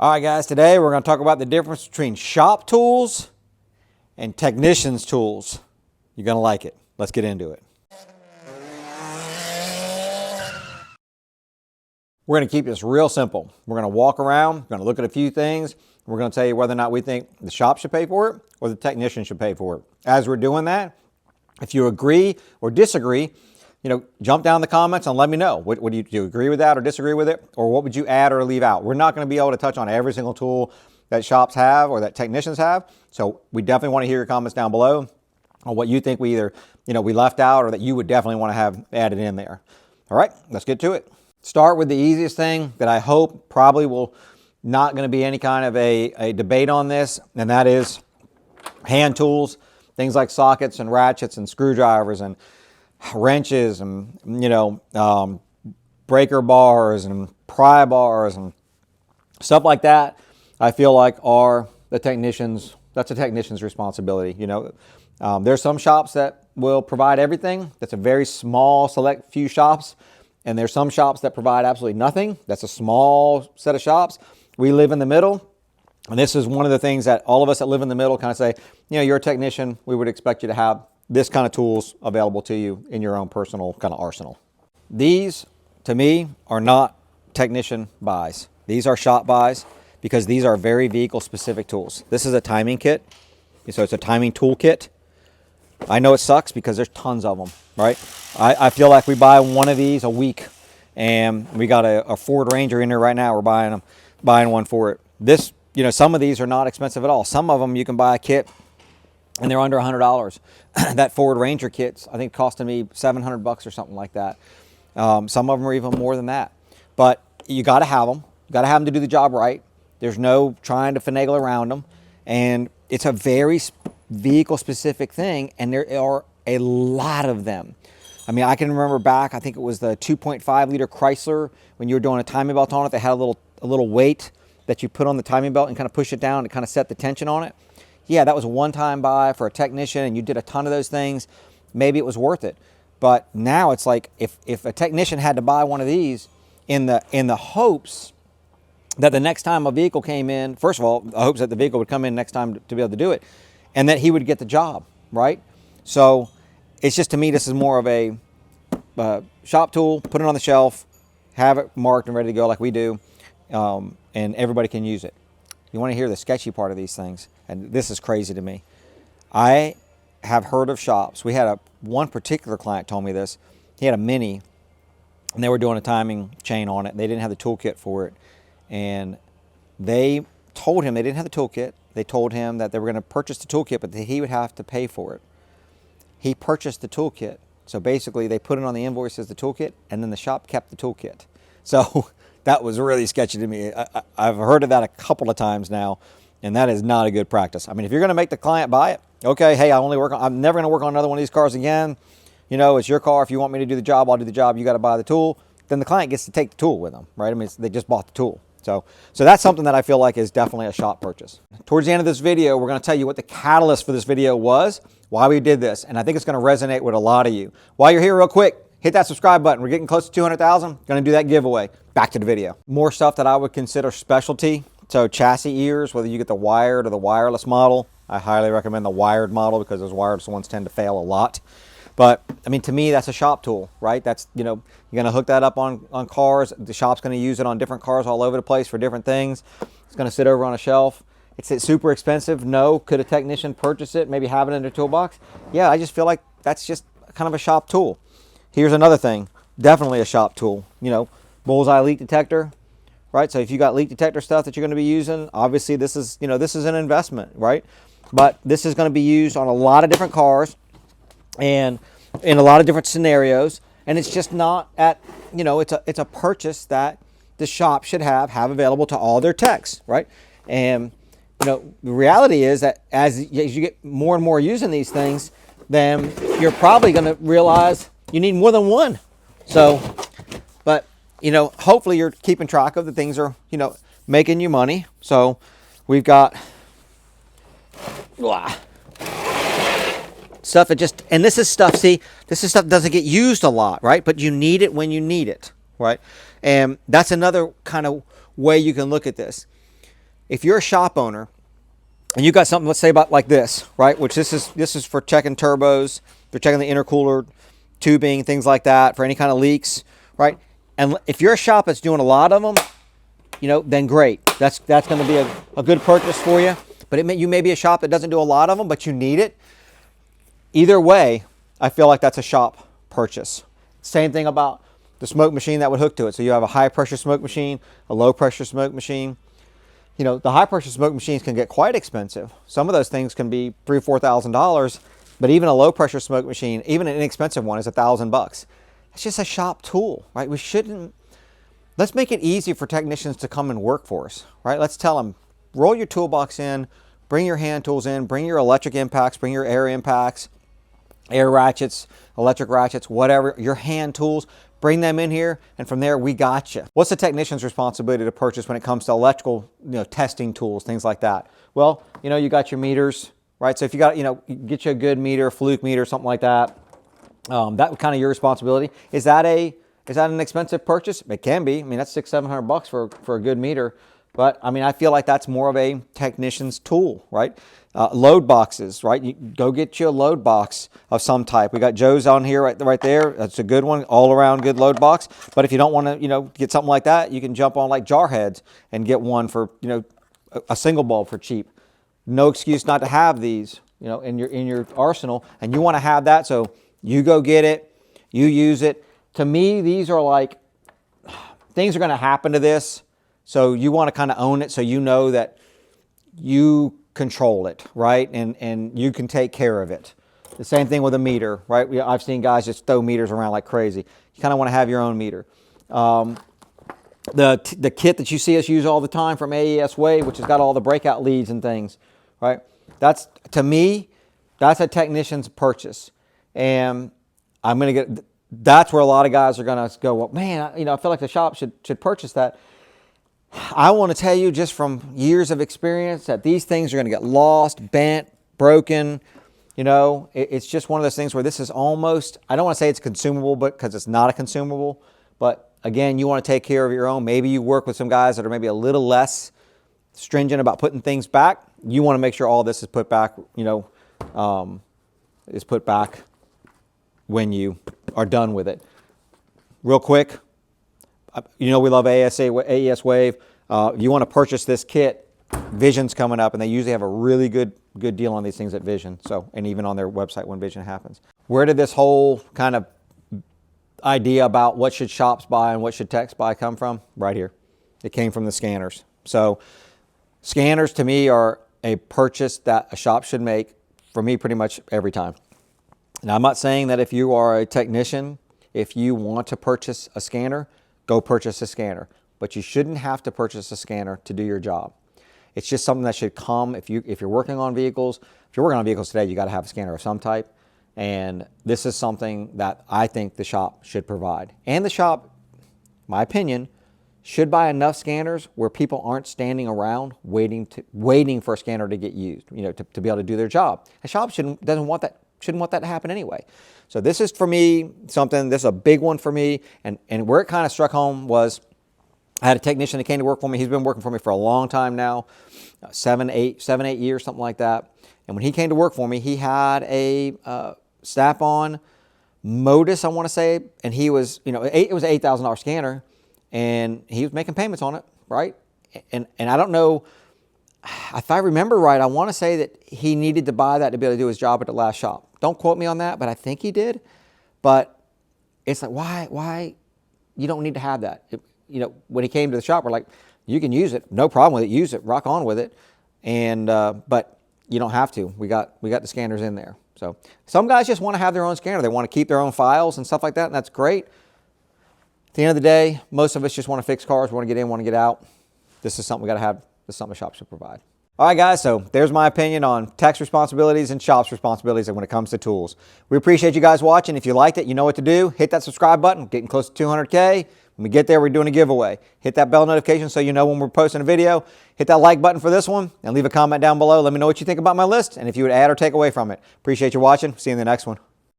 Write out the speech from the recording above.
All right, guys, today we're going to talk about the difference between shop tools and technician's tools. You're going to like it. Let's get into it. We're going to keep this real simple. We're going to walk around, we're going to look at a few things. We're going to tell you whether or not we think the shop should pay for it or the technician should pay for it. As we're doing that, if you agree or disagree, jump down in the comments and let me know. What do you agree with that or disagree with it? Or what would you add or leave out? We're not going to be able to touch on every single tool that shops have or that technicians have. So we definitely want to hear your comments down below on what you think we either, we left out or that you would definitely want to have added in there. All right, let's get to it. Start with the easiest thing that I hope probably will not going to be any kind of a debate on this, and that is hand tools, things like sockets and ratchets and screwdrivers and wrenches and breaker bars and pry bars and stuff like that. I feel like are the technicians. That's a technician's responsibility. There's some shops that will provide everything. That's a very small select few shops, and there's some shops that provide absolutely nothing. That's a small set of shops. We live in the middle, and this is one of the things that all of us that live in the middle kind of say, you're a technician. We would expect you to have this kind of tools available to you in your own personal kind of arsenal. These, to me, are not technician buys. These are shop buys because these are very vehicle-specific tools. This is a timing kit, so it's a timing tool kit. I know it sucks because there's tons of them, right? I feel like we buy one of these a week, and we got a Ford Ranger in there right now. We're buying one for it. This, some of these are not expensive at all. Some of them you can buy a kit and they're under $100. That Ford Ranger kit's, I think, costing me $700 or something like that. Some of them are even more than that. But you got to have them. You got to have them to do the job right. There's no trying to finagle around them. And it's a very vehicle-specific thing, and there are a lot of them. I mean, I can remember back, I think it was the 2.5-liter Chrysler, when you were doing a timing belt on it, they had a little weight that you put on the timing belt and kind of push it down and kind of set the tension on it. Yeah, that was a one-time buy for a technician, and you did a ton of those things. Maybe it was worth it. But now it's like if a technician had to buy one of these in the hopes that the next time a vehicle came in, first of all, the hopes that the vehicle would come in next time to be able to do it, and that he would get the job, right? So it's just, to me, this is more of a shop tool, put it on the shelf, have it marked and ready to go like we do, and everybody can use it. You want to hear the sketchy part of these things, and this is crazy to me. I have heard of shops. We had one particular client told me this. He had a Mini, and they were doing a timing chain on it. They didn't have the toolkit for it, and they told him they didn't have the toolkit. They told him that they were going to purchase the toolkit, but that he would have to pay for it. He purchased the toolkit. So basically, they put it on the invoice as the toolkit, and then the shop kept the toolkit. So that was really sketchy to me. I've heard of that a couple of times now, and that is not a good practice. I mean, if you're going to make the client buy it, okay, hey, I'm never going to work on another one of these cars again. It's your car. If you want me to do the job, I'll do the job. You got to buy the tool. Then the client gets to take the tool with them, right? I mean, they just bought the tool. So that's something that I feel like is definitely a shop purchase. Towards the end of this video, we're going to tell you what the catalyst for this video was, why we did this, and I think it's going to resonate with a lot of you. While you're here, real quick, hit that subscribe button. We're getting close to 200,000. Going to do that giveaway. Back to the video. More stuff that I would consider specialty. So chassis ears, whether you get the wired or the wireless model, I highly recommend the wired model because those wireless ones tend to fail a lot. But I mean, to me, that's a shop tool, right? That's, you're going to hook that up on cars. The shop's going to use it on different cars all over the place for different things. It's going to sit over on a shelf. It's super expensive. No. Could a technician purchase it, maybe have it in their toolbox? Yeah, I just feel like that's just kind of a shop tool. Here's another thing. Definitely a shop tool. Bullseye leak detector, right? So if you got leak detector stuff that you're going to be using, obviously this is an investment, right? But this is going to be used on a lot of different cars and in a lot of different scenarios, and it's just not at, it's a purchase that the shop should have available to all their techs, right? And the reality is that as you get more and more using these things, then you're probably going to realize you need more than one. So, but hopefully you're keeping track of the things are making you money. So we've got stuff that just, and this is stuff, see, this is stuff that doesn't get used a lot, right? But you need it when you need it, right? And that's another kind of way you can look at this. if you're a shop owner and you got something, let's say about like this, right? Which this is for checking turbos, for checking the intercooler tubing, things like that, for any kind of leaks, right? And if you're a shop that's doing a lot of them, then great. That's going to be a good purchase for you. But you may be a shop that doesn't do a lot of them, but you need it. Either way, I feel like that's a shop purchase. Same thing about the smoke machine that would hook to it. So you have a high pressure smoke machine, a low pressure smoke machine. The high pressure smoke machines can get quite expensive. Some of those things can be $3,000 or $4,000, but even a low pressure smoke machine, even an inexpensive one, is $1,000. It's just a shop tool, right? Let's make it easy for technicians to come and work for us, right? Let's tell them, roll your toolbox in, bring your hand tools in, bring your electric impacts, bring your air impacts, air ratchets, electric ratchets, whatever, your hand tools, bring them in here, and from there, we got you. What's the technician's responsibility to purchase when it comes to electrical, testing tools, things like that? Well, you got your meters, right? So if you got, get you a good meter, fluke meter, something like that, that kind of your responsibility. Is that an expensive purchase? It can be. I mean, that's $600-700 for a good meter. But I mean, I feel like that's more of a technician's tool, right? Load boxes, right? You go get you a load box of some type. We got Joe's on here right there. That's a good one, all around good load box. But if you don't want to, get something like that, you can jump on like Jarheads and get one for, a single bulb for cheap. No excuse not to have these, in your arsenal. And you want to have that, so you go get it, you use it. To me, these are like, things are going to happen to this. So you want to kind of own it so you know that you control it, right? And you can take care of it. The same thing with a meter, right? I've seen guys just throw meters around like crazy. You kind of want to have your own meter. The kit that you see us use all the time from AES Wave, which has got all the breakout leads and things, right? To me, that's a technician's purchase. And that's where a lot of guys are going to go, well, man, I feel like the shop should purchase that. I want to tell you just from years of experience that these things are going to get lost, bent, broken. It's just one of those things where this is almost, I don't want to say it's consumable, but because it's not a consumable. But again, you want to take care of your own. Maybe you work with some guys that are maybe a little less stringent about putting things back. You want to make sure all this is put back, is put back when you are done with it. Real quick. We love AES Wave. You want to purchase this kit, Vision's coming up, and they usually have a really good deal on these things at Vision. And even on their website when Vision happens. Where did this whole kind of idea about what should shops buy and what should techs buy come from? Right here. It came from the scanners. So scanners to me are a purchase that a shop should make for me pretty much every time. Now, I'm not saying that if you are a technician, if you want to purchase a scanner, go purchase a scanner. But you shouldn't have to purchase a scanner to do your job. It's just something that should come if you're working on vehicles. If you're working on vehicles today, you got to have a scanner of some type. And this is something that I think the shop should provide. And the shop, my opinion, should buy enough scanners where people aren't standing around waiting for a scanner to get used, to be able to do their job. A shop shouldn't want that to happen anyway. So this is, for me, this is a big one for me. And where it kind of struck home was I had a technician that came to work for me. He's been working for me for a long time now, 7, 8 years, something like that. And when he came to work for me, he had a Snap-on Modus, I want to say, and he was, it was an $8,000 scanner, and he was making payments on it, right? And I don't know, if I remember right, I want to say that he needed to buy that to be able to do his job at the last shop. Don't quote me on that, but I think he did. But it's like, why? You don't need to have that. When he came to the shop, we're like, you can use it, no problem with it, use it, rock on with it, and but you don't have to. We got the scanners in there. So some guys just want to have their own scanner. They want to keep their own files and stuff like that, and that's great. At the end of the day, most of us just want to fix cars, want to get in, want to get out. This is something we got to have. This is something a shop should provide. All right, guys, so there's my opinion on tech's responsibilities and shop's responsibilities when it comes to tools. We appreciate you guys watching. If you liked it, you know what to do. Hit that subscribe button. Getting close to 200K. When we get there, we're doing a giveaway. Hit that bell notification so you know when we're posting a video. Hit that like button for this one and leave a comment down below. Let me know what you think about my list and if you would add or take away from it. Appreciate you watching. See you in the next one.